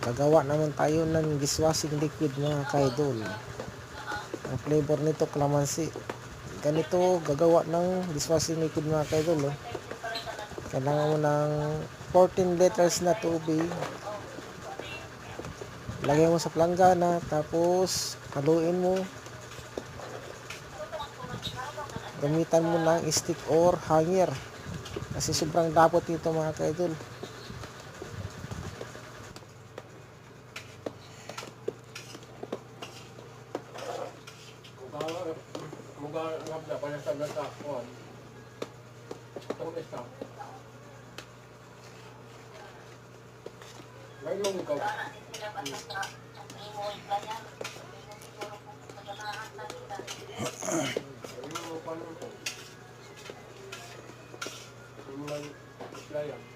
Gagawa naman tayo ng dishwashing liquid mga kaidol. Ang flavor nito calamansi. Ganito gagawa ng dishwashing liquid mga kaidol. Kailangan mo ng 14 liters na tubig. Lagay mo sa planggana, tapos haluin mo. Gamitan mo ng stick or hanger kasi sobrang dapot nito mga kaidol. Muga pala sa gata ko. Itong isa. Ngayon ikaw. Ano pa nito? Ano lang isla yan?